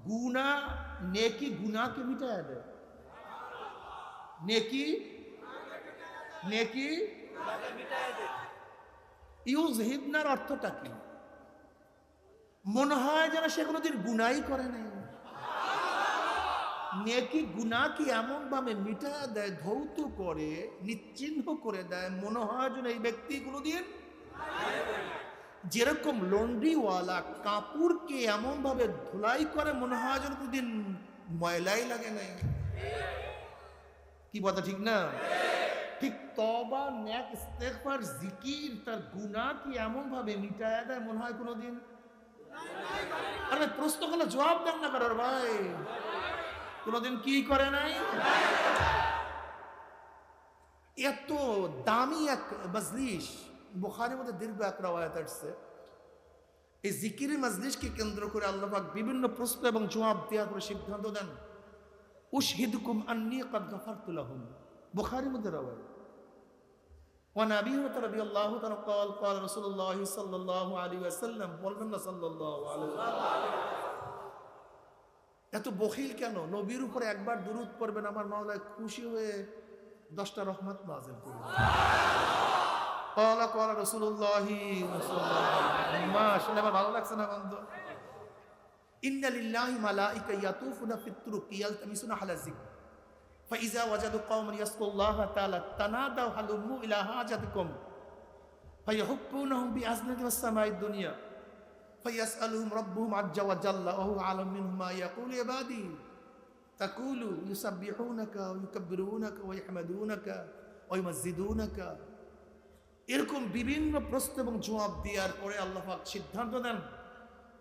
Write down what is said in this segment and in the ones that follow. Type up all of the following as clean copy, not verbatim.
গুনা, নেকি গুনাহকে মিটায় দেয়। নেকি নেকি ইউজহিবনার অর্থটা কি? মনে হয় যেন সে কোনোদিন গুনাই করে নাই। নেকি গুনাহকে এমন ভাবে মিটায় দেয়, ধৌত করে, নিশ্চিহ্ন করে দেয়, মনে হয় যেন এই ব্যক্তি কোনোদিন, যেরকম লন্ড্রিওয়ালা কাপড়কে এমন ভাবে ধুলাই করে মনে হয় যেন কোনোদিন ময়লাই লাগে নাই। কি কথা ঠিক না? ঠিক তওবা, নেক, ইস্তেগফার, জিকির তার গুনাহকে এমন ভাবে মিটায় দেয় মনে হয় কোনোদিন। আরে প্রশ্ন করলে জবাব দেন না কারোর ভাই, কোনোদিন কি করে নাই। এত দামি এক মজলিস, বুখারীর মধ্যে দীর্ঘ এক রওয়ায়াত আসছে, এই জিকিরের মজলিসকে কেন্দ্র করে আল্লাহ পাক বিভিন্ন প্রশ্ন এবং জবাব দেওয়ার পরে সিদ্ধান্ত দেন, উশহিদুকুম আন্নী ক্বাদ গাফারতু লাহুম। বুখারীর মধ্যে রওয়ায়াত। ওয়া নবী রাদিয়াল্লাহু তাআলা قال قال رسول الله صلى الله عليه وسلم, বলবেন না সাল্লাল্লাহু আলাইহি ওয়াসাল্লাম। এত বখিল কেন? নবীর উপরে একবার দুরূদ পড়বেন, আমার মাওলা খুশি হয়ে 10টা রহমত নাযিল করবেন। قال قال رسول الله صلى الله عليه وسلم। মাশাআল্লাহ, ভালো লাগছে না বন্ধু? ইন্না লিল্লাহি মালাইকা ইয়াতুফুনা ফিত তুরুকি ইয়ালতামিসুনা আলা যিকর ফাইযা ওয়াজাদু কওমান ইয়াসকুল্লাহ তাআলা তানাদাউ হালুম্মু ইলা হাজাতিকুম ফায়াহুক্কুনাহুম বিআজনাতি ওয়াস সামাইদ দুনিয়া ফায়াসআলুহুম রাব্বুহুম আজ্জা ওয়া জাল্লা ওয়া হুয়া আ'লামু মিনহুম মা ইয়াকুলু ইবাদি তাকুলু ইউসাব্বিহুনাকা ওয়া ইউকাব্বিরুনাকা ওয়া ইয়াহমাদুনাকা ওয়া ইউমাজ্জিদুনাকা। এরকম বিভিন্ন প্রশ্ন এবং জবাব দেওয়ার পরে আল্লাহ পাক সিদ্ধান্ত দেন,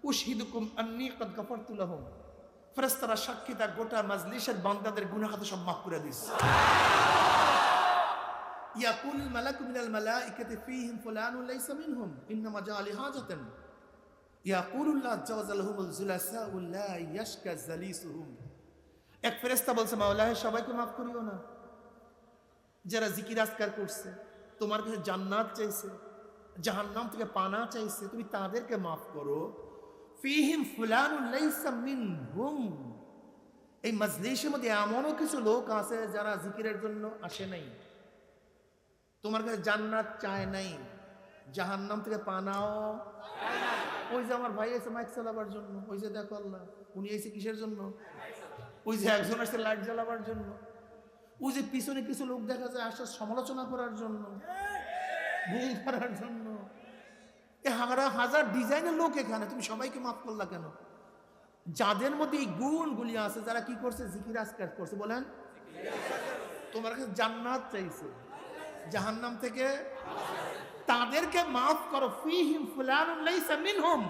উশহিদুকুম আন্নী ক্বাদ গাফারতু লাহুম। ফেরেশতারা সাক্ষী, তার গোটা মাজলিসের বান্দাদের গুনাহ খাতা সব মাফ করে দিয়েছে। ইয়াকুলুল মালাকু মিনাল মালাইকাতি ফীহিম ফুলানুন লাইসা মিনহুম ইন্নামা জাআ লিহাজাতান ইয়াকুলুল্লাহ আজ্জা ওয়া জাল্লা হুমুল জুলাসাউ লা ইয়াশকা জালিসুহুম। এক ফেরেশতা বলছে, মাওলা সবাইকে মাফ করিও না, যারা জিকির আজকার করছে, তোমার কাছে জান্নাত চাইছে, জাহান্নাম থেকে পানা চাইছে, তুমি তাদেরকে মাফ করো। ফীহিম ফুলানুন লাইসা মিনহুম, এই মজলিসের মধ্যে এমনও কিছু লোক আছে যারা জিকিরের জন্য আসে নাই, তোমার কাছে জান্নাত চায় নাই, জাহান্নাম থেকে পানাও। ওই যে আমার ভাই এসে মাইক চালাবার জন্য, ওই যে দেখো আল্লাহ, উনি এসে কিসের জন্য? ওই যে একজন আসছে লাইট জ্বালাবার জন্য, ওই যে পিছনে কিছু লোক দেখা যায় আসছে সমালোচনা করার জন্য, ভুল করার জন্য। হাজার ডিজাইনের লোক এখানে, তুমি সবাইকে মাফ করলা কেন? যাদের মধ্যে এই গুণগুলি আছে, যারা কি করছে? জিকির আজকার করছে। বলেন, তোমার কাছে জান্নাত চাইছে, জাহান্নাম থেকে, তাদেরকে মাফ করো। ফীহিম ফুলানুন লাইসা মিনহুম,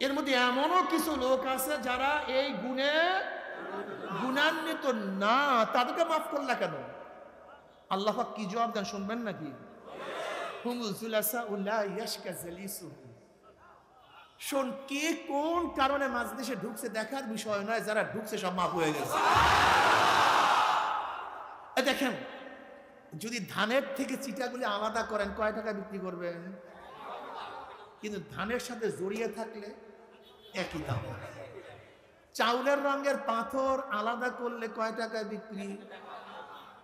এর মধ্যে এমনও কিছু লোক আছে যারা এই গুণে গুণান্বিত না, তাদেরকে মাফ করলা কেন? আল্লাহ পাক কি জবাব দেন শুনবেন নাকি? হুমুল জুলাসাউ লা ইয়াশকা জালিসুহুম। শোন, কে কোন কারণে মাজলিসে ঢুকছে দেখার বিষয় নয়, যারা ঢুকছে সব মাফ হয়ে গেছে। দেখেন, যদি ধানের থেকে চিটাগুলি আলাদা করেন, কয় টাকা বিক্রি করবেন? কিন্তু ধানের সাথে জড়িয়ে থাকলে একই দাম। চাউলের রঙের পাথর আলাদা করলে কয় টাকায় বিক্রি?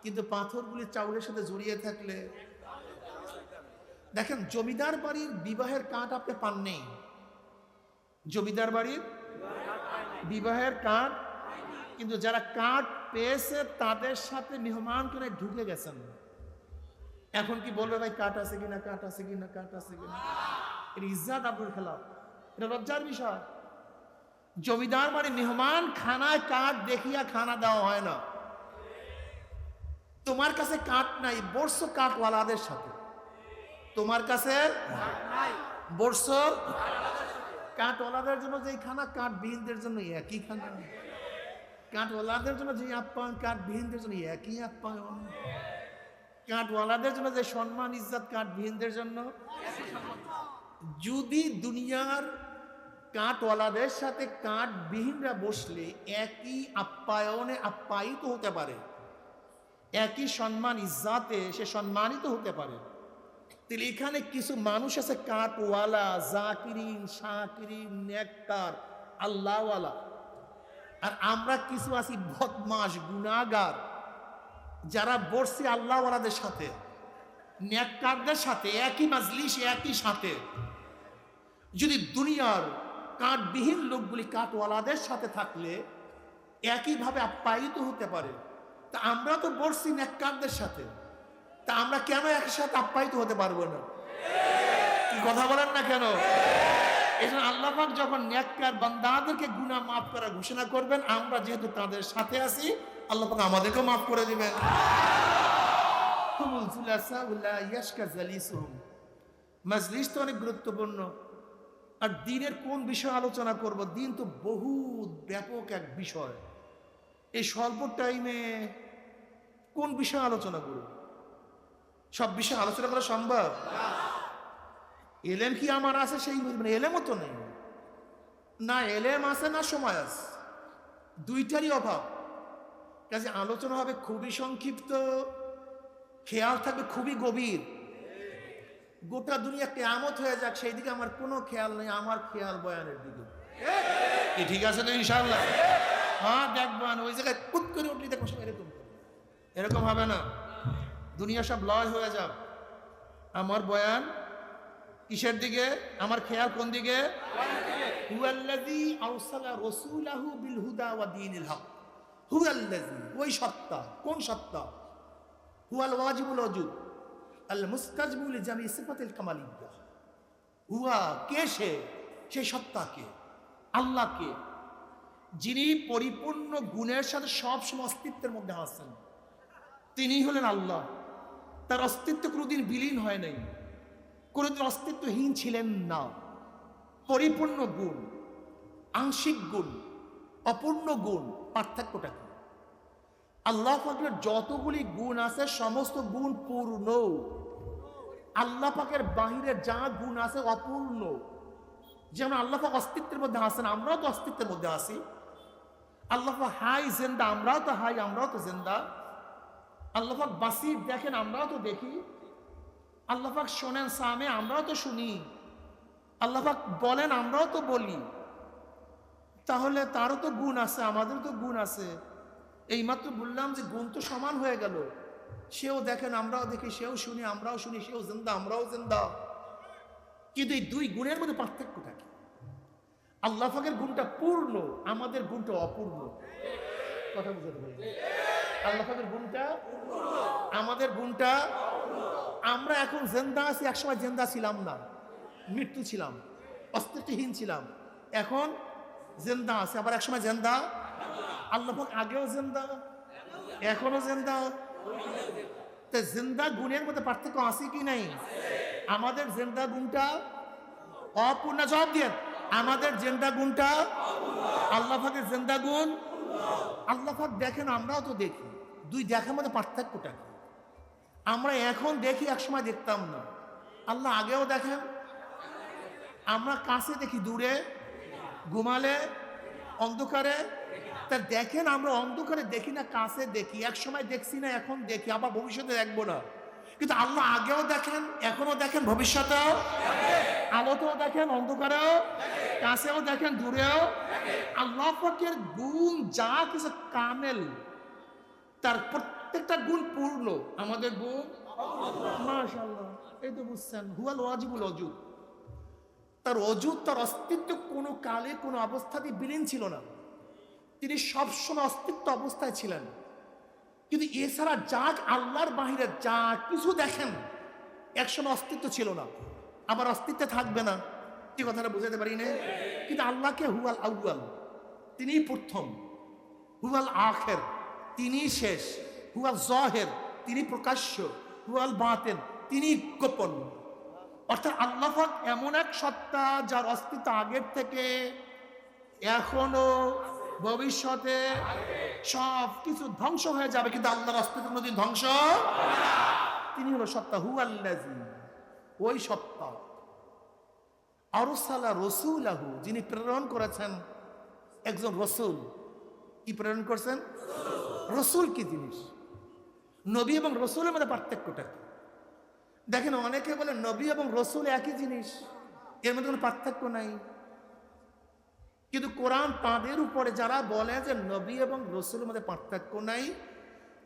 কিন্তু পাথরগুলি চাউলের সাথে জড়িয়ে থাকলে। দেখেন, জমিদার বাড়ির বিবাহের কার্ড আপনি পান নেই, জমিদার বাড়ির বিবাহের কার্ড, কিন্তু যারা কার্ড পেয়েছে তাদের সাথে মেহমান করে ঢুকে গেছেন। এখন কি বলবে, ভাই কার্ড আছে কিনা, কার্ড আছে কিনা, কার্ড আছে কিনা? এটা ইজ্জত আপনার খেলাফ, এটা লজ্জার বিষয়। জমিদার বাড়ি মেহমান খানায় কার্ড দেখিয়া খানা দেওয়া হয় না। তোমার কাছে কার্ড নাই, বর্ষ কার্ডওয়ালাদের সাথে। তোমার কাছে বর্ষ কার্ডওয়ালাদের জন্য যেই খানা, কার্ডবিহীনদের জন্য একই খানা। কার্ডওয়ালাদের জন্য যে আপ্যায়ন, কার্ডবিহীনদের জন্য একই আপ্যায়ন। কার্ডওয়ালাদের জন্য যে সম্মান ইজ্জত, কার্ডবিহীনদের জন্য। যদি দুনিয়ার কার্ডওয়ালাদের সাথে কার্ডবিহীনরা বসলে একই আপ্যায়নে আপ্যায়িত হতে পারে, একই সম্মান ইজ্জাতে সে সম্মানিত হতে পারে, তাহলে এখানে কিছু মানুষ আছে কার্ডওয়ালা, জাকিরিন, শাকিরিন, নেককার, আল্লাহওয়ালা, আর আমরা কিছু আছি বদমাশ গুনাহগার, যারা বসছি আল্লাহওয়ালাদের সাথে, নেককারদের সাথে একই মাজলিস, একই সাথে। যদি দুনিয়ার কাঠবিহীন লোকগুলি কাঠওয়ালাদের সাথে থাকলে একইভাবে আপ্যায়িত হতে পারে, তা আমরা তো বসছি নেককারদের সাথে, তা আমরা কেন একসাথে আপ্যায়িত হতে পারবো না? কি কথা বলেন না কেন? এজন্য আল্লাহ পাক যখন নেককার বান্দাদেরকে গুনাহ মাফ করার ঘোষণা করবেন, আমরা যেহেতু তাদের সাথে আছি, আল্লাহ পাক আমাদেরকেও মাফ করে দিবেন। মাজলিস তো অনেক গুরুত্বপূর্ণ। আর দিনের কোন বিষয় আলোচনা করব? দিন তো বহু ব্যাপক এক বিষয়। এই স্বল্প টাইমে কোন বিষয় আলোচনা করব? সব বিষয় আলোচনা করা সম্ভব? এলেম কি আমার আছে সেই বুঝবেন? এলেমও তো নেই, না এলেম আছে না সময় আছে, দুইটারই অভাব। কাজে আলোচনা হবে খুবই সংক্ষিপ্ত, খেয়াল থাকবে খুবই গভীর। গোটা দুনিয়া কিয়ামত হয়ে যাক, সেই দিকে আমার কোনো খেয়াল নেই, আমার খেয়াল বয়ানের দিকে। কি ঠিক আছে তো ইনশাআল্লাহ? হ্যাঁ, দেখবেন ওই জায়গায় কুত করে উঠলি দেখো সব এরকম, এরকম হবে না। দুনিয়া সব লয় হয়ে যাক, আমার বয়ান কিসের দিকে, আমার খেয়াল কোন দিকে? হুয়াল্লাযী আরসালা রাসূলাহু বিল হুদা ওয়া দীনিল হক। হুয়াল্লাযী, ওই সত্তা। কোন সত্তা? হুয়াল ওয়াজিবুল ওজুদ আল মুস্তাজবু লিজামি সিফাতিল কামালিয়্যাহ। হুয়া, কে সে? সেই সত্তা কে? আল্লাহ কে? যিনি পরিপূর্ণ গুণের সাথে সবসময় অস্তিত্বের মধ্যে আছেন, তিনি হলেন আল্লাহ। তার অস্তিত্ব কোনোদিন বিলীন হয় নাই, কোনোদিন অস্তিত্বহীন ছিলেন না। পরিপূর্ণ গুণ, আংশিক গুণ, অপূর্ণ গুণ, পার্থক্যটা কি? আল্লাহ পাকের যতগুলি গুণ আছে সমস্ত গুণ পূর্ণ। আল্লাহ পাকের বাহিরে যা গুণ আছে অপূর্ণ। যেমন আল্লাহ পাক অস্তিত্বের মধ্যে আছেন, আমরাও তো অস্তিত্বের মধ্যে আছি। আল্লাহ পাক হাই, জিন্দা, আমরাও তো হাই, আমরাও তো জিন্দা। আল্লাহ পাক বাসির, দেখেন, আমরাও তো দেখি। আল্লাহ পাক শোনেন, সামে, আমরাও তো শুনি। আল্লাহ পাক বলেন, আমরাও তো বলি। তাহলে তারও তো গুণ আছে, আমাদেরও তো গুণ আছে। এইমাত্র বললাম যে গুণ তো সমান হয়ে গেল। সেও দেখেন, আমরাও দেখি, সেও শুনি, আমরাও শুনি, সেও জিন্দা, আমরাও জিন্দা। কিন্তু এই দুই গুণের মধ্যে পার্থক্যটা কি? আল্লাহ পাকের গুণটা পূর্ণ, আমাদের গুণটা অপূর্ণ। কথা বুঝতে পারি? আল্লাহ পাকের গুণটা, আমাদের গুণটা। আমরা এখন জিন্দা আছি, একসময় জিন্দা ছিলাম না, মৃত্যু ছিলাম, অস্তিত্বহীন ছিলাম। এখন জিন্দা আছে, আবার একসময় জিন্দা। আল্লাহ পাক আগেও জিন্দা, এখনো জিন্দা। তা জিন্দা গুণের মধ্যে পার্থক্য আছে কি নাই? আমাদের জিন্দা গুণটা অপূর্ণ। জবাব দিয়ে, আমাদের জিন্দা গুণটা, আল্লাহ পাকের জিন্দা গুণ। আল্লাহ পাক দেখেন, আমরাও তো দেখি। দুই দেখার মধ্যে পার্থক্যটা কি? আমরা এখন দেখি, একসময় দেখতাম না। আল্লাহ আগেও দেখেন, আমরা কাছে দেখি, দূরে, ঘুমালে, অন্ধকারে। তা দেখেন, আমরা অন্ধকারে দেখি না, কাছে দেখি। এক সময় দেখছি না, এখন দেখি, আবার ভবিষ্যতে দেখবো না। কিন্তু আল্লাহ আগেও দেখেন, এখনো দেখেন, ভবিষ্যতেও। আলোতেও দেখেন, অন্ধকারেও, কাছেও দেখেন, দূরেও। আল্লাহ পাকের গুণ যা কিছু কামেল, তার প্রত্যেকটা গুণ পূর্ণ। আমাদের গুণ মাশাআল্লাহ, এই তো বুঝছেন। হুয়াল ওয়াজিবুল ওজুদ, তার অজুদ, তার অস্তিত্ব কোনো কালে কোনো অবস্থাতেই বিলীন ছিল না। তিনি সবসময় অস্তিত্ব অবস্থায় ছিলেন। কিন্তু এছাড়া যা আল্লাহর বাহিরে যা কিছু দেখেন, একসময় অস্তিত্ব ছিল না, আবার অস্তিত্বে থাকবে না। এই কথাটা বুঝাতে পারি না? কিন্তু আল্লাহকে হুয়াল আউয়াল, তিনি প্রথম। হুয়াল আখির, তিনি শেষ। হুয়াল জাহির, তিনি প্রকাশ্য। হুয়াল বাতিন, তিনি গোপন। অর্থাৎ আল্লাহ পাক এমন এক সত্তা যার অস্তিত্ব আগের থেকে, এখনো, ভবিষ্যতে সব কিছু ধ্বংস হয়ে যাবে, কিন্তু আল্লাহর অস্তিত্ব কোনোদিন ধ্বংস। তিনি হলো সত্তা। হুয়াল্লাযী, ওই সত্তা। আরসালা রাসূলাহু, যিনি প্রেরণ করেছেন একজন রাসূল। কি প্রেরণ করছেন? রাসূল কি জিনিস? নবী এবং রাসূলের মধ্যে পার্থক্যটা কি? দেখেন, অনেকে বলে নবী এবং রাসূল একই জিনিস, এর মধ্যে কোনো পার্থক্য নাই। কিন্তু কোরআন তাদের উপরে যারা বলে যে নবী এবং রসুলের মধ্যে পার্থক্য নাই,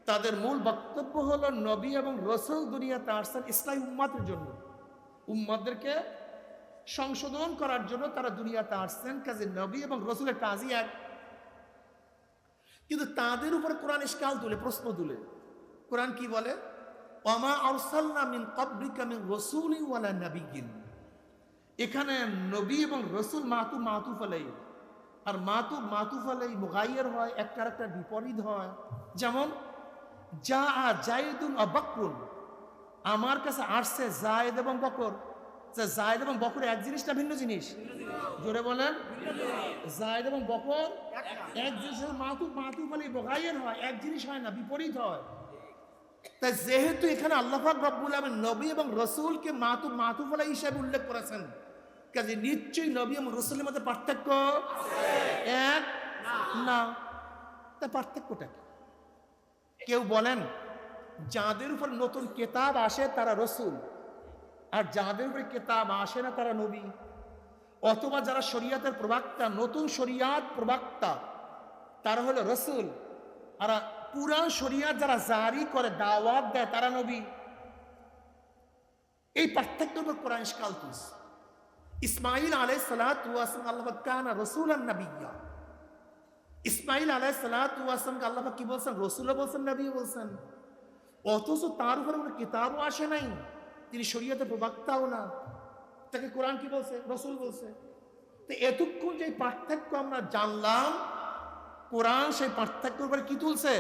তাদের মূল বক্তব্য হলো নবী এবং রসুল দুনিয়াতে আসছেন ইসলামী উম্মতের জন্য, উম্মতদেরকে সংশোধন করার জন্য তারা দুনিয়াতে আসছেন, কাজে নবী এবং রসুলের কাজই এক। কিন্তু তাদের উপর কোরআন ইশকাল তুলে, প্রশ্ন তুলে। কোরআন কি বলে? ওমা আরসালনা মিন ক্বাবলিকা মিন রাসূলিন ওয়ালা নাবিয়্যিন। এখানে নবী এবং রসুল মাতুফ আলাইহি, আর মাতুফ আলাইহি মুগায়্যার হয়, একটার একটা বিপরীত হয়। যেমন যা জায়েদুন ওয়া বকরুন, আমার কাছে আসছে জায়েদ এবং বকর। জায়েদ এবং বকর এক জিনিস না ভিন্ন জিনিস? জোরে বলেন। জায়েদ এবং বকর এক জিনিস, মাতুফ আলাইহি মুগায়্যার হয়, এক জিনিস হয় না, বিপরীত হয়। তাই যেহেতু এখানে আল্লাহ পাক রব্বুল আলামিন নবী এবং রসুলকে মাতুফ আলাইহি হিসেবে উল্লেখ করেছেন, কাজে নিশ্চয়ই নবী এবং রসুলের মধ্যে পার্থক্য এক না। তা পার্থক্যটা কি? কেউ বলেন যাদের উপর নতুন কিতাব আসে তারা রসুল, আর যাদের উপরে কিতাব আসে না তারা নবী। অথবা যারা শরিয়াতের প্রবক্তা, নতুন শরিয়াত প্রবক্তা, তারা হলো রসুল, আর পুরান শরিয়াত যারা জারি করে, দাওয়াত দেয়, তারা নবী। এই পার্থক্যের উপর কোরআন ইশকাল তুলছে। ইসমাঈল আলাইহিস সালাতু ওয়াস সালাম আল্লাহ পাক কানা রাসূলান নাবিয়্যা। ইসমাঈল আলাইহিস সালাতু ওয়াস সালামকে আল্লাহ পাক কি বলছেন? রাসূলও বলছেন, নবীও বলছেন। অথচ তার উপরে কোনো কিতাবও আসে নাই, তিনি শরীয়তের প্রবক্তাও না, তাকে কোরআন কি বলছে? রাসূল বলছে। তো এতক্ষণ যে পার্থক্য আমরা জানলাম, কোরআন সেই পার্থক্যের উপরে কি তুলছে?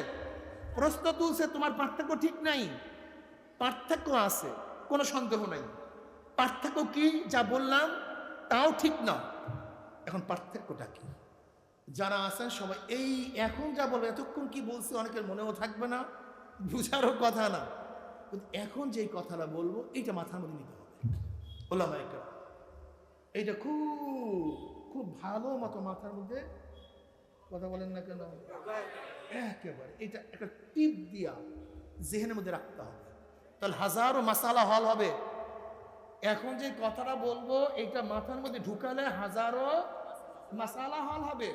প্রশ্ন তুলছে। তোমার পার্থক্য ঠিক নাই, পার্থক্য আছে, কোনো সন্দেহ নাই। পার্থক্য কি? যা বললাম তাও ঠিক না, এখন পার্থক্যটা কি? যারা আছেন সবাই এই এখন যা বলবে, এতক্ষণ কি বলছে অনেকের মনেও থাকবে না, বুঝারও কথা না। এখন যে কথাটা বলবো এইটা মাথার মধ্যে নিতে হবে। ওলামায়ে কেরাম এইটা খুব ভালো মতো মাথার মধ্যে, কথা বলেন না কেন, একেবারে এটা একটা টিপ দিয়া জেহেনের মধ্যে রাখতে হবে, তাহলে হাজারো মাসালা হল হবে। এখন যে কথাটা বলবো এটা মাথার মধ্যে ঢুকালে হাজারো মাসালা হল হবে।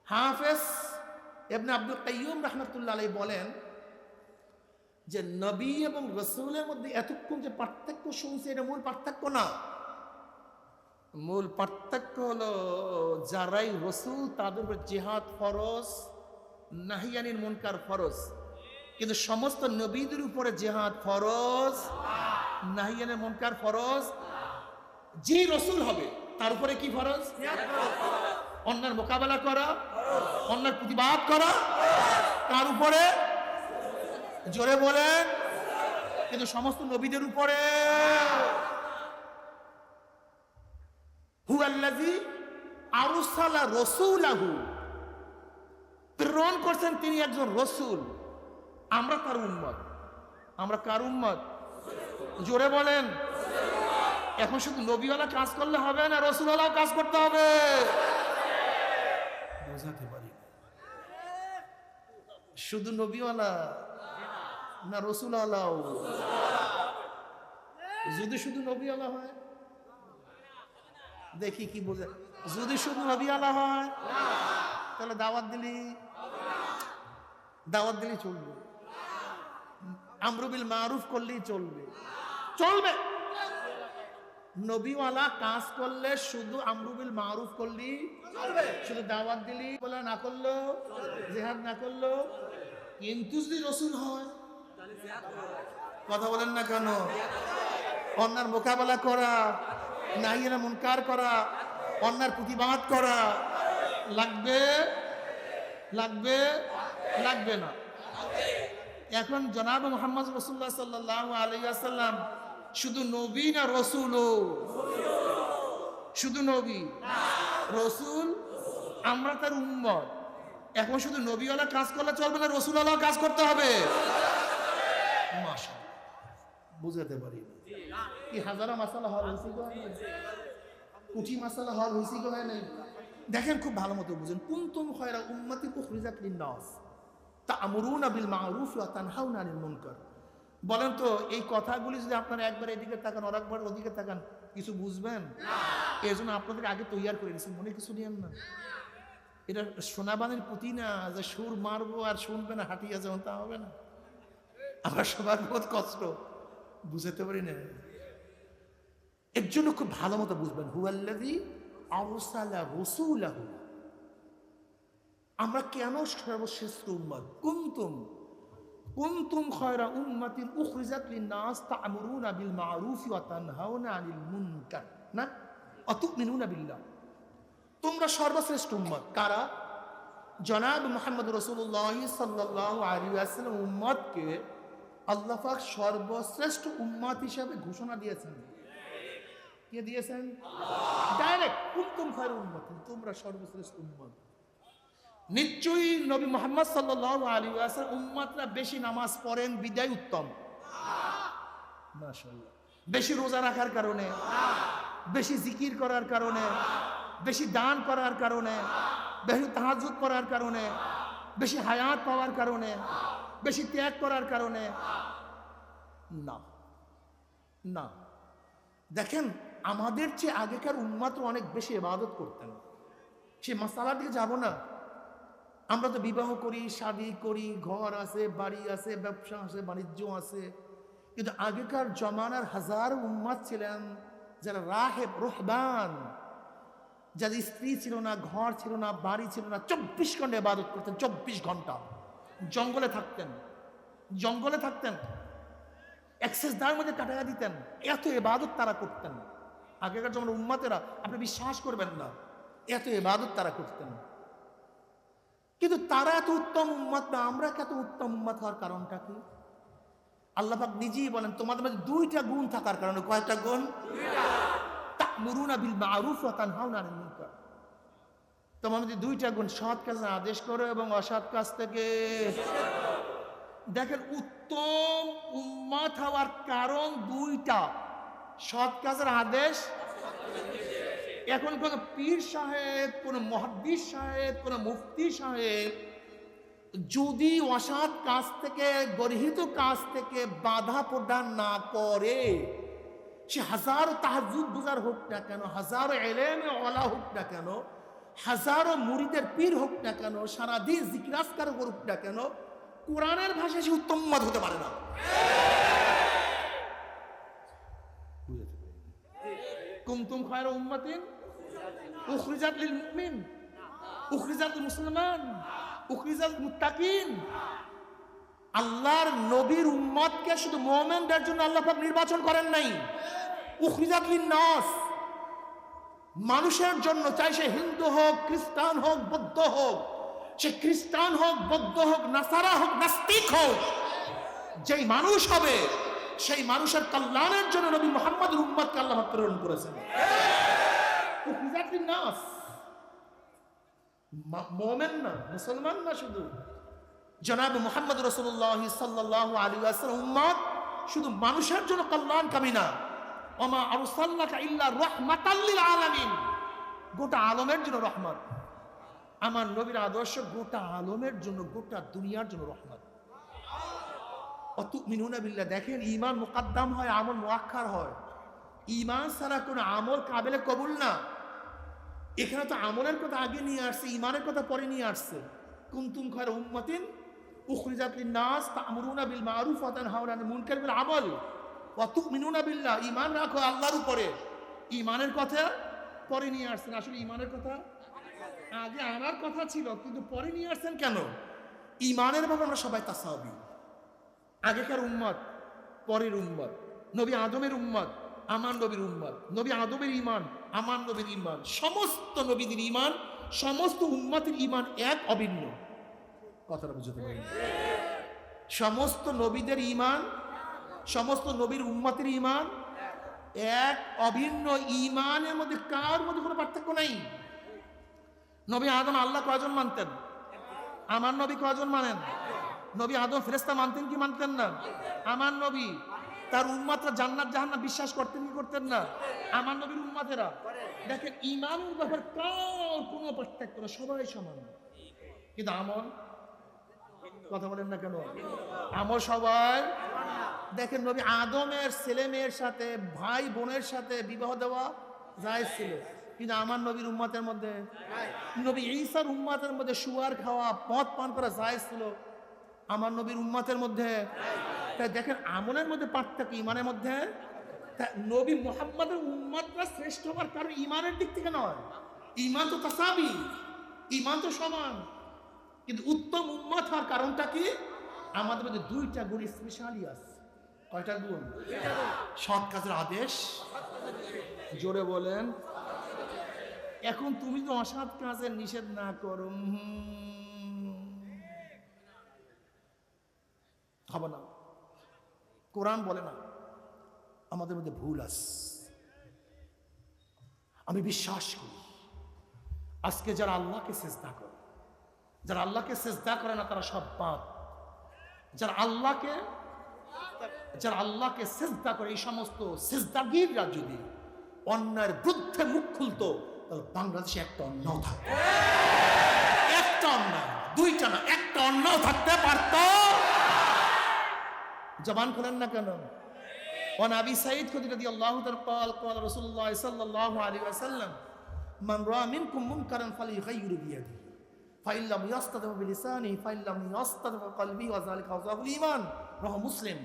হাফেজ ইবনে আব্দুল কাইয়ুম রাহমাতুল্লাহ আলাইহি বলেন যে নবী এবং রসুলের মধ্যে এতক্ষণ যে পার্থক্য শুনছে, এটা মূল পার্থক্য না। মূল পার্থক্য হলো যারাই রসুল তাদের উপর জিহাদ ফরজ, নাহি আনিল মুনকার ফরজ, কিন্তু সমস্ত নবীদের উপরে জিহাদ ফরজ, নাহি আনিল মুনকার ফরজ। যে রসুল হবে তার উপরে কি ফরজ? অন্যের মোকাবেলা করা, অন্যের প্রতিবাদ করা, তার উপরে, জোরে বলেন। কিন্তু সমস্ত নবীদের উপরে হুয়াল্লাযী আরসালা রাসূলাহু, প্রেরণ করছেন তিনি একজন রসুল। আমরা তার উম্মত। আমরা কার উম্মত? জোরে বলেন। এখন শুধু নবীওয়ালা কাজ করলে হবে না, রসুলওয়ালাও কাজ করতে হবে। বোঝাতে পারি শুধু নবীওয়ালা না, রসুলওয়ালাও। যদি শুধু নবীওয়ালা হয়, দেখি কি বোঝে। যদি শুধু নবীওয়ালা হয় তাহলে দাওয়াত দিলেই চলবে, আমরু বিল মারুফ করলেই চলবে। নবীওয়ালা কাজ করলে শুধু আমরু বিল মারুফ করলেই চলবে, শুধু দাওয়াত দিলি বলা না করলো, জিহাদ না করলো। কিন্তু যদি রসুল হয়, কথা বলেন না কেন, অন্যার মোকাবেলা করা, নাহি আনিল মুনকার করা, অন্যার প্রতিবাদ করা লাগবে না। এখন জনাব মুহাম্মদ রাসূলুল্লাহ সাল্লাল্লাহু আলাইহি ওয়াসাল্লাম শুধু নবী না রসুল? শুধু নবী রসুল, আমরা তার উম্মত। এখন শুধু নবীওয়ালা কাজ করলে চলবে না, রসুলওয়ালা কাজ করতে হবে। মাশাআল্লাহ, বুঝাতে পারি কি হাজারো মাসালা হল হয়েছে, কোটি মাসালা হল হয়েছে কি হয় নাই? দেখেন খুব ভালো মতো বুঝেন। কুনতুম খায়রা উম্মাতিন উখরিজাত লিন-নাস তা'মুরুনা বিল মা'রুফ ওয়া তানহাউনা আনিল মুনকার। বলেন তো এই কথাগুলি যদি আপনারা একবার এদিকে তাকান আর একবার ওদিকে তাকান, কিছু বুঝবেন? এই জন্য আপনাদের আগে তৈয়ার করে নিয়েছি, মনে কিছু নিয়েন না। এটা সোনাবানের পুঁতি না যে সুর মারবো আর শুনবে না হাঁটিয়া যেমন, তা হবে না। আমার সবার বহুত কষ্ট, বুঝাতে পারি না। এর জন্য খুব ভালো মতো বুঝবেন, হুয়াল্লাযী আরসালা রাসূলাহু, আমরা কেন সর্বশ্রেষ্ঠ উম্মত। কুনতুম খায়রা উম্মাতিন উখরিজাত লিন-নাস তা'মুরুনা বিল মা'রুফি ওয়া তানহাউনা আনিল মুনকার, না ওয়া তু'মিনুনা বিল্লাহ। তোমরা সর্বশ্রেষ্ঠ উম্মত। কারা? জনাব মুহাম্মদ রাসূলুল্লাহ সাল্লাল্লাহু আলাইহি ওয়াসাল্লাম উম্মতকে আল্লাহ পাক সর্বশ্রেষ্ঠ উম্মত হিসেবে ঘোষণা দিয়েছেন। কে দিয়েছেন? ডাইরেক্ট, কুনতুম খায়রা উম্মাতিন, তোমরা সর্বশ্রেষ্ঠ উম্মত। নিশ্চয়ই নবী মুহাম্মদ সাল্লাল্লাহু আলাইহি ওয়াসাল্লাম উম্মতরা বেশি নামাজ পড়েন বিদায় উত্তম। মাশাআল্লাহ। বেশি রোজা রাখার কারণে, বেশি জিকির করার কারণে, বেশি দান করার কারণে, বেশি তাহাজ্জুদ করার কারণে, বেশি হায়াত পাওয়ার কারণে, বেশি ত্যাগ করার কারণে না, না। দেখেন, আমাদের চেয়ে আগেকার উম্মতরা অনেক বেশি ইবাদত করতেন। সে মাসালার দিকে যাব না। আমরা তো বিবাহ করি, শাদী করি, ঘর আছে, বাড়ি আছে, ব্যবসা আছে, বাণিজ্য আছে, কিন্তু আগেকার জমানার হাজার উম্মত ছিলেন যারা রাহেব, রুহবান, যাদের স্ত্রী ছিল না, ঘর ছিল না, বাড়ি ছিল না, 24 ঘন্টা ইবাদত করতেন। 24 ঘন্টা জঙ্গলে থাকতেন, জঙ্গলে থাকতেন, এক্সেস দার মধ্যে কাটাইয়া দিতেন। এত ইবাদত তারা করতেন আগেকার জমানার উম্মতেরা, আপনি বিশ্বাস করবেন না, এত ইবাদত তারা করতেন। কিন্তু তারা এত উত্তম উম্মত না, আমরা কত উত্তম উম্মত হওয়ার কারণটা কি? আল্লাহ পাক নিজেই বলেন, তোমাদের মধ্যে 2টা গুণ থাকার কারণে। কয়টা গুণ? তা'মুরুনা বিল মা'রুফ ওয়া তানহাউনা আনিল মুনকার। তোমাদের মধ্যে 2টা গুণ, সৎ কাজের আদেশ করো এবং অসৎ কাজ থেকে। দেখেন, উত্তম উম্মত হওয়ার কারণ 2টা, সৎ কাজের আদেশ। এখন কোন পীর সাহেব, কোন মুহাদ্দিস সাহেব, কোন মুফতি সাহেব যদি অসৎ কাজ থেকে, গর্হিত কাজ থেকে বাধা প্রদান না করে, সে হাজারো তাহাজ্জুদ গুজার হোক না কেন, হাজারো ইলমে ওয়ালা হোক না কেন, হাজারো মুরিদের পীর হোক না কেন, সারাদিন জিকির আজকার করুক না কেন, কোরআনের ভাষায় সে উত্তম উম্মত হতে পারে না। কুনতুম খায়রা উম্মাতিন উখরিজাত লিল মুমিন, উখরিজাত লিল মুসলমান, উখরিজাত লিল মুত্তাকিন। আল্লাহর নবীর উম্মতকে শুধু মুমিনদের জন্য আল্লাহ পাক নির্বাচন করেন নাই, উখরিজাত লিন নাস, মানুষের জন্য। চাই সে হিন্দু হোক, খ্রিস্টান হোক, বৌদ্ধ হোক, সে খ্রিস্টান হোক, বৌদ্ধ হোক, নাসারা হোক, নাস্তিক হোক, যেই মানুষ হবে সেই মানুষের কল্যাণের জন্য নবী মুহাম্মদের উম্মতকে আল্লাহ পাক প্রেরণ করেছেন। উখরিজাত লিন নাস, মুমিন না, মুসলমান না শুধু। জনাব মুহাম্মদ রাসূলুল্লাহ সাল্লাল্লাহু আলাইহি ওয়াসাল্লাম উম্মত শুধু মানুষের জন্য কল্যাণকামী না, ওমা আরসালনাকা ইল্লা রাহমাতাল লিল আলামিন, গোটা আলমের জন্য রহমত। আমার নবীর আদর্শ গোটা আলমের জন্য, গোটা দুনিয়ার জন্য রহমত। অতুমিনুনা বিল্লাহ। দেখেন, ঈমান মুকদ্দাম হয়, আমল মুআক্খার হয়। ঈমান ছাড়া কোনো আমল কাবিলে কবুল না। এখানে তো আমলের কথা আগে নিয়ে আসছে, ঈমানের কথা পরে নিয়ে আসছে। কুনতুম খায়রা উম্মাতিন উখরিজাত লিন-নাস তা'মুরুনা বিল মা'রুফ ওয়া তানহাউনা আনিল মুনকার বিল আমল ওয়া তু'মিনুনা বিল্লাহ। ঈমান রাখো আল্লাহর উপরে, ঈমানের কথা পরে নিয়ে আসছেন। আসলে ঈমানের কথা আগে আনার কথা ছিল, কিন্তু পরে নিয়ে আসছেন কেন? ঈমানের ব্যাপারে আমরা সবাই তাসাবি। আগেকার উম্মত, পরের উম্মত। নবী আদমের উম্মত, আমার নবীর উম্মত। নবী আদমের ঈমান, আমার নবীর ঈমান। সমস্ত নবীদের ঈমান, সমস্ত উম্মতের ঈমান এক, অভিন্ন। কথাটা বুঝতে পারেন? সমস্ত নবীদের ঈমান, সমস্ত নবীর উম্মতের ঈমান এক, অভিন্ন। ঈমানের মধ্যে কার মধ্যে কোনো পার্থক্য নাই। নবী আদম আল্লাহ কয়জন মানতেন? আমার নবী কয়জন মানেন? নবী আদম ফেরেশতা মানতেন কি মানতেন না? আমার নবী। তার উম্মতরা জান্নাত জাহান্নাম বিশ্বাস করতেন কি করতেন না? আমার নবীর উম্মতেরা। দেখেন, ঈমানের ব্যাপারে কার কোনো পার্থক্য না, সবাই সমান। কিন্তু আমল, কথা বলেন না কেন? আমল সবাই। দেখেন, নবী আদমের ছেলে মেয়ের সাথে, ভাই বোনের সাথে বিবাহ দেওয়া জায়েজ ছিল। কিন্তু আমার নবীর উম্মতের মধ্যে, নবী ঈসার উম্মতের মধ্যে শুয়ার খাওয়া, মদ পান করা জায়েজ ছিল, আমার নবীর উম্মতের মধ্যে। তাই দেখেন আমলের মধ্যে পার্থক্য, ইমানের মধ্যে। নবী মুহাম্মদের উম্মতরা শ্রেষ্ঠ হওয়ার কারণ ইমানের দিক থেকে নয়, ইমান তো তাসাবি, ইমান তো সমান, কিন্তু উত্তম উম্মত হওয়ার কারণটা কি? আমাদের মধ্যে দুইটা গুণ স্পেশালি আছে। কয়টা গুণ? সৎ কাজের আদেশ, জোরে বলেন। এখন তুমি তো অসৎ কাজের নিষেধ না করো, হবে না। কোরআন বলে না আমাদের মধ্যে ভুল আছে। আমি বিশ্বাস করি আজকে যারা আল্লাহকে সিজদা করে, যারা আল্লাহকে সিজদা করে না তারা সব বাদ। যারা আল্লাহকে সিজদা করে, এই সমস্ত সিজদাগীররা যদি অন্যায়ের বিরুদ্ধে মুখ খুলতো তাহলে বাংলাদেশে একটা অন্যায় থাকতো, একটা অন্যায়, দুইটা না, একটা অন্যায় থাকতে পারত। জবান খুলেন না কেন? وعن أبي سعيد الخدري رضي الله عنه قال قال رسول الله صلى الله عليه وسلم من رأى منكم منكرا فليغيره بيده فإن لم يستطع بلسانه فإن لم يستطع بقلبه وذلك أضعف الإيمان رواه মুসলিম।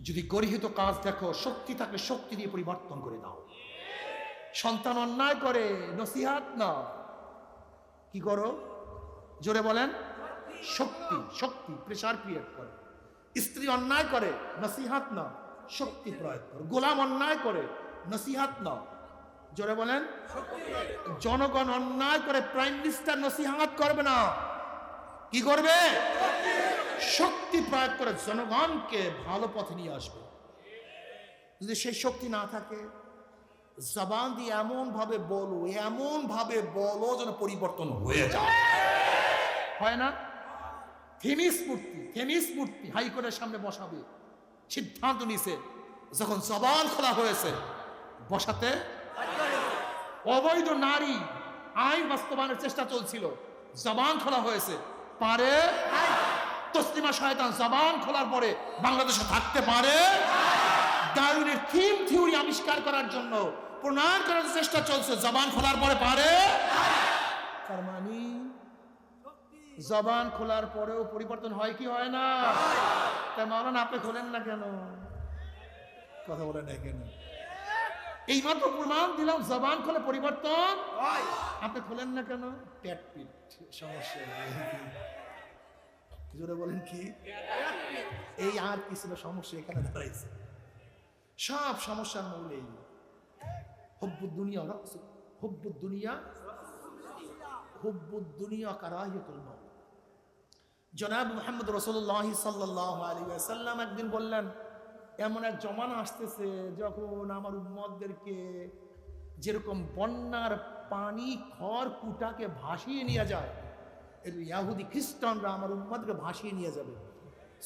যদি গর্হিত কাজ দেখো, শক্তি থাকলে শক্তি দিয়ে পরিবর্তন করে দাও। সন্তান অন্যায় করে, নসিহত না, কি করো? জোরে বলেন। শক্তি, শক্তি প্রেসার ক্রিয়েট করে। স্ত্রী অন্যায় করে, নসিহত না, শক্তি প্রয়োগ করো। গোলাম অন্যায় করে, নসিহত না, জোরে বলেন। জনগণ অন্যায় করে, প্রাইম মিনিস্টার নসিহত করবে না, কি করবে? শক্তি প্রয়োগ করে জনগণকে ভালো পথে নিয়ে আসবে। যদি সেই শক্তি না থাকে, জবান দিয়ে এমন ভাবে বলো যেন পরিবর্তন হয়ে যায়। হয় না? থেমিস মূর্তি হাইকোর্টের সামনে বসাবে, সিদ্ধান্ত নিছে, যখন জবান খোলা হয়েছে বসাতে। অবৈধ নারী আইন বাস্তবায়নের চেষ্টা চলছিল, জবান খোলা হয়েছে, পারে? তসলিমা শয়তান জবান খোলার পরে বাংলাদেশে থাকতে পারে? ডারউইনের থিম থিওরি আবিষ্কার করার জন্য প্রণয়ন করার চেষ্টা চলছে, জবান খোলার পরে পারে? তার মানে জবান খোলার পরেও পরিবর্তন হয় কি হয় না? তাই মাওলানা আপনি খোলেন না কেন? কথা বলেন না কেন? এইমাত্র প্রমাণ দিলাম জবান খোলে পরিবর্তন, আপনি খোলেন না কেন? পেট সমস্যা। জোরে বলেন কি? এই আর কি ছিল সমস্যা? এখানে দাঁড়াইছে সব সমস্যার মূল এই হুব্বুদ দুনিয়া কারাহিয়াতুল মউত। জনাব মুহাম্মদ রাসূলুল্লাহ সাল্লাল্লাহু আলাইহি ওয়াসাল্লাম একদিন বললেন, এমন এক জমানা আসতেছে যখন আমার উম্মতদেরকে যেরকম বন্যার পানি খড় কুটাকে ভাসিয়ে নিয়ে যায়, এই ইহুদি খ্রিস্টানরা আমার উম্মতকে ভাসিয়ে নিয়ে যাবে।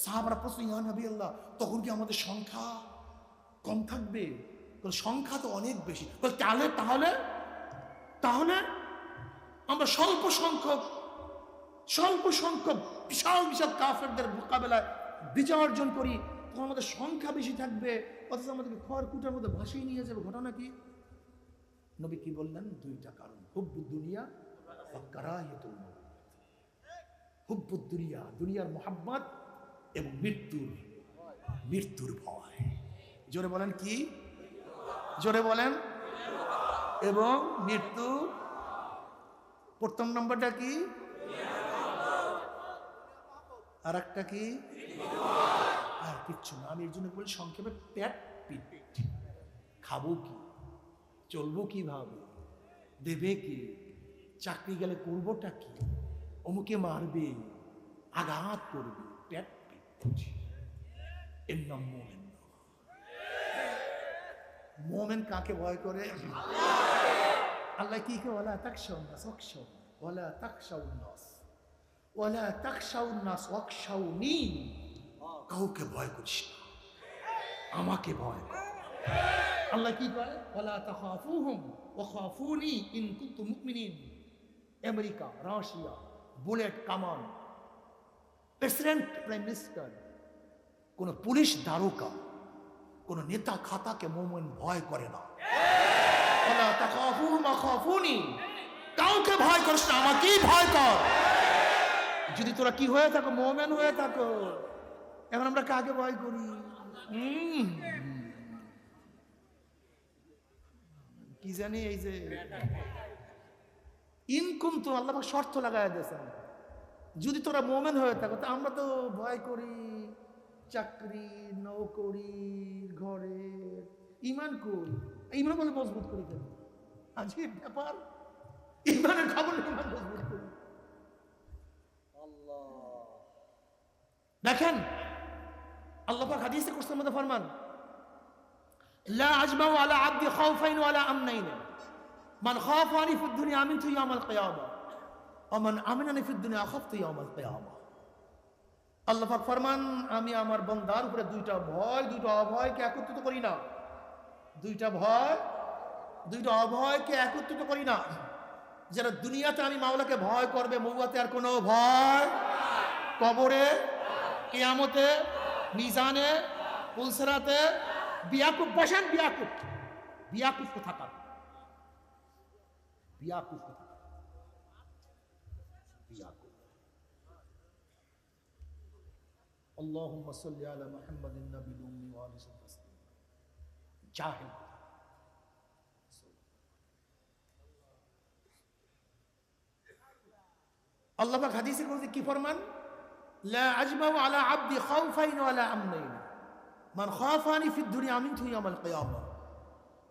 সাহাবারা প্রশ্ন, ইয়া নবী আল্লাহ, তখন কি আমাদের সংখ্যা কম থাকবে? সংখ্যা তো অনেক বেশি। তাহলে আমরা স্বল্প সংখ্যক বিশাল বিশাল কাফেরদের মোকাবেলায় বিজয় অর্জন করি, তখন আমাদের সংখ্যা বেশি থাকবে, অথচ আমাদেরকে খড়কুটার মধ্যে ভাসিয়ে নিয়ে যাবে। ঘটনা কি? নবী কি বললেন? দুইটা কারণ, হুব্বুদ দুনিয়া ওয়া কারাহিয়াতুল মউত। হুব্বুদ দুনিয়া, দুনিয়ার মোহাব্বত, এবং মৃত্যুর ভয়। জোরে বলেন কি? জোরে বলেন। এবং মৃত্যু। প্রথম নম্বরটা কি? আর একটা কি? আর কিচ্ছু না। আমি এর জন্য বলি সংক্ষেপে পেট পিট। খাবো কি, চলবো কিভাবে, দেবে কি, চাকরি গেলে করবোটা কি, অমুকে মারবে, আঘাত করবে, পেট পিট। এর নাম মোমেন। মোমেন কাকে ভয় করে? আল্লাহ কি কে ওয়ালা তাকশাউন নাস ওয়াকশাউন ওয়ালা তাকশাউন নাস ওয়ালা তাকশাউন নাস ওয়াকশাউনি। কাউকে ভয় করিস না, আমাকে ভয় কর। আল্লাহ কি করে? ওয়ালা তাখাফুহুম ওয়া খাফুনি ইন কুনতুম মুমিনিন। আমেরিকা, রাশিয়া, বুলেট কামান, প্রেসিডেন্ট, প্রাইম মিনিস্টার, কোন পুলিশ দারোগা, কোন নেতা খাতাকে মুমিন ভয় করে না। ওয়ালা তাখাফুহুম ওয়াখাফুনি, কাউকে ভয় করিস না, আমাকেই ভয় কর। যদি তোরা কি হয়ে থাকো, মুমিন হয়ে থাকো। এখন আমরা কাকে ভয় করি? কি জানি, এই যে ইনকুনতুম, আল্লাহ পাক শর্ত লাগায় দিয়েছেন, যদি তোরা মুমিন হয়ে থাকো। তো আমরা তো ভয় করি চাকরি, নৌকরি, ঘরে। ইমান কই? ইমান বলে মজবুত করি কেন? আজীব ব্যাপার, ইমানের খবর ইমান মজবুত করি। দেখেন আল্লাহ পাক হাদিসে কুরসির মধ্যে ফরমান, লা আজমাউ আলা আবদি খাউফাইন ওয়ালা আমনাইন, মান খাফানি ফিদ দুনিয়া আমিনতু ইয়াউমাল কিয়ামা ওয়া মান আমানানি ফিদ দুনিয়া আখাফতু ইয়াউমাল কিয়ামা। আল্লাহ পাক ফরমান, আমি আমার বান্দার উপরে দুইটা ভয়, দুইটা অভয়কে একত্রিত করি না। দুইটা ভয়, দুইটা অভয়কে একত্রিত করি না। যারা দুনিয়াতে আমি মাওলাকে ভয় করবে, মৌয়াতে আর কোনো ভয়, কবরে, কিয়ামতে, মিজানে, পুলসিরাতে। বিয়াকুব বসেন, বিয়াকুব, বিয়াকুব কোথাকার, বিয়াকুব কোথাকার, বিয়াকুব। আল্লাহুম্মা সাল্লি আলা মুহাম্মাদিন নাবিয়্যিল উম্মি ওয়া আলিহি ওয়া সাহবিহি। জাহিল। আল্লাহ পাক হাদিসে বলতে কি ফরমান, লা আজমাউ আলা আবদি খাউফাইন ওয়ালা আমনাইন, মান খাফানি ফিদ দুনিয়া আমিনতু ইয়াউমাল কিয়ামা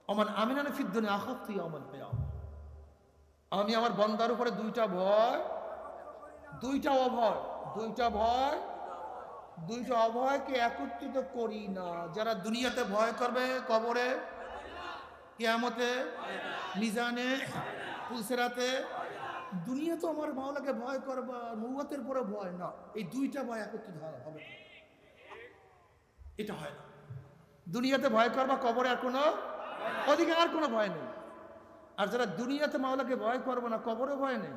ওয়া মান আমানানি ফিদ দুনিয়া আখাফতু ইয়াউমাল কিয়ামা। আমি আমার বান্দার উপরে দুইটা ভয়, দুইটা অভয়, দুইটা ভয়, দুইটা অভয়কে একত্রিত করি না। যারা দুনিয়াতে ভয় করবে, কবরে, কিয়ামতে, মিজানে, পুলসিরাতে। দুনিয়া তো আমার মাওলাকে ভয় করবা, নবুয়তের পরে ভয় না, এই দুইটা ভয় একত্রিত হবে না, এটা হয় না। দুনিয়াতে ভয় করবা, কবরে আর কোনো ওদিকে আর কোনো ভয় নেই। আর যারা দুনিয়াতে মাওলাকে ভয় করবো না, কবরে ভয় নেই,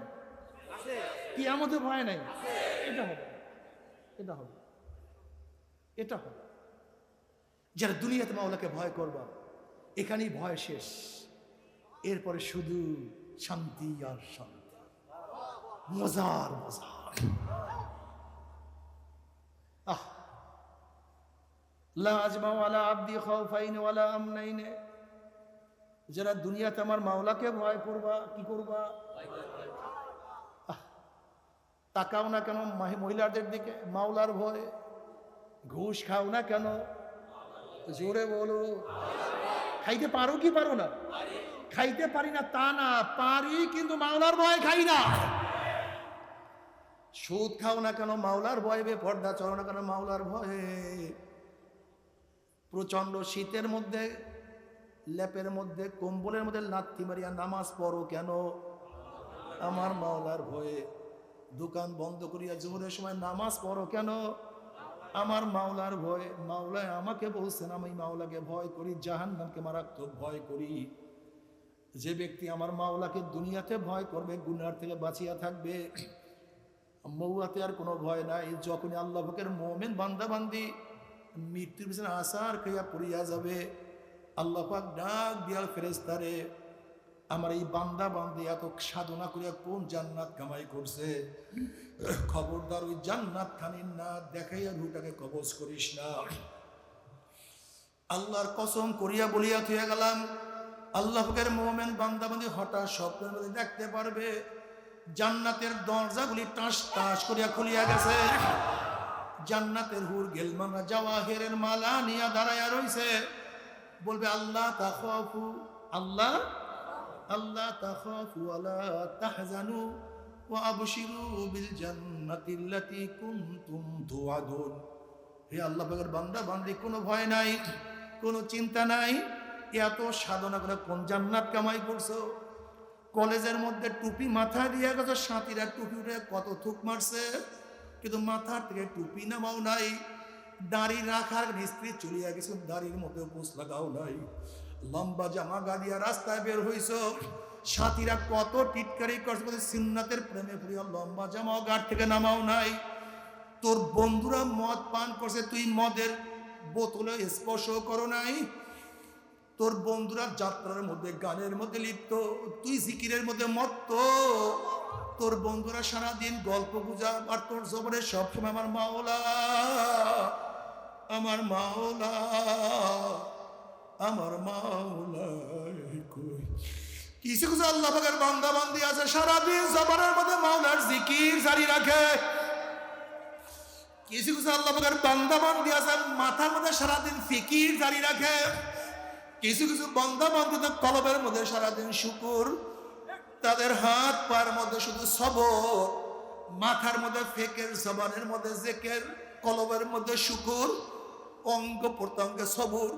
কিয়ামতে ভয় নেই, এটা হবে, এটা হবে, এটা হবে। যারা দুনিয়াতে মাওলাকে ভয় করবা, এখানেই ভয় শেষ, এরপরে শুধু শান্তি আর শান্তি, মজার মজার। লা আজমাউ আলা আবদি খাউফাইন ওয়ালা আমনাইন। যারা দুনিয়াতে আমার মাওলাকে ভয় করবা, কি করবা? তাকাও না কেন মহিলাদের দিকে? মাওলার ভয়। ঘুষ খাও না কেন? জোরে বলো। খাইতে পারো কি পারো না? খাইতে পারি না তা না, পারি, কিন্তু মাওলার ভয় খাই না। সুদ খাও না কেন? মাওলার ভয়ে। বেপর্দা চলো না কেন? মাওলার ভয়ে। প্রচন্ড শীতের মধ্যে লেপের মধ্যে, কম্বলের মধ্যে লাথি মারিয়া নামাজ পড়ো কেন? আমার মাওলার ভয়ে। দোকান বন্ধ করিয়া জোহরের সময় নামাজ পড়ো কেন? আমার মাওলার ভয়ে। মাওলায় আমাকে বলছেন আমি মাওলাকে ভয় করি, জাহান্নামকে মারাত্মক ভয় করি। যে ব্যক্তি আমার মাওলাকে দুনিয়াতে ভয় করবে, গুনার থেকে বাঁচিয়া থাকবে, মৌয়াতে আর কোনো ভয় নাই। যখনই আল্লাহ পাকের মুমিন বান্দা বান্দি মৃত্যুর পিছনে আসার খেয়া পড়িয়া যাবে, আল্লাহ পাক ডাক দিয়াল ফেরেশতারে, আমার এই বান্দা বান্দি এত সাধনা করিয়া কোন জান্নাত কামাই করছে, খবরদার ওই জান্নাত খানির না দেখাইয়া রুটাকে কবজ করিস না। আল্লাহর কসম করিয়া বলিয়া থইয়া গেলাম, আল্লাহ পাকের মুমিন বান্দা বান্দি হঠাৎ স্বপ্নের মধ্যে দেখতে পারবে জান্নাতের দরজাগুলি টাস টাস করিয়া খুলিয়া গেছে। জান্নাতের হুর গেলমানরা জাওয়াহিরের মালা নিয়া দাঁড়াইয়া রইছে। বলবে আল্লাহ তাখাফু, আল্লাহ আল্লাহ তাখাফু ওয়ালা তাহজানু ওয়া আবশিরু বিল জান্নাতিল্লাতী কুনতুম তুআদুন। হে আল্লাহ পাকের বান্দা বান্দি, কোনো ভয় নাই, কোনো চিন্তা নাই। এত সাধনা করে কোন জান্নাত কামাই করছো? কলেজের মধ্যে টুপি মাথায় দিয়ে গেছো, সাথীরা টুপি উঠে কত থুক মারছে, কিন্তু মাথার থেকে টুপি নামাও নাই। দাড়ি রাখার মিস্ত্রি চলিয়া গেছে, দাড়ির মধ্যে পোষ লাগাও নাই। লম্বা জামা গাড়িয়া রাস্তায় বের হইছ, সাথীরা কত টিটকারি করছে, সুন্নাতের প্রেমে পড়িয়া লম্বা জামাও গাড় থেকে নামাও নাই। তোর বন্ধুরা মদ পান করছে, তুই মদের বোতলে স্পর্শ করো নাই। তোর বন্ধুরা যাত্রার মধ্যে গানের মধ্যে লিপ্ত, তুই জিকিরের মধ্যে মত্ত। তোর বন্ধুরা সারাদিন গল্প গুজব, আর তোর জবরে সবসময় আমার মাওলা, আমার মাওলা, আমার মাওলা কই। কিছু কিছু আল্লাহ পাকের বান্দা বান্দি আছে সারাদিন জবরের মধ্যে মাওলার জিকির জারি রাখে। কিছু কিছু আল্লাহ পাকের বান্দা বান্দি আছে মাথার মধ্যে সারাদিন ফিকির জারি রাখে। কিছু কিছু বান্দা বান্দিদের কলবের মধ্যে সারাদিন শুকুর, তাদের হাত পার মধ্যে শুধু সবর, মাথার মধ্যে ফেকের, জবানের মধ্যে জেকের, কলবের মধ্যে শুকুর, অঙ্গ প্রত্যঙ্গে সবর।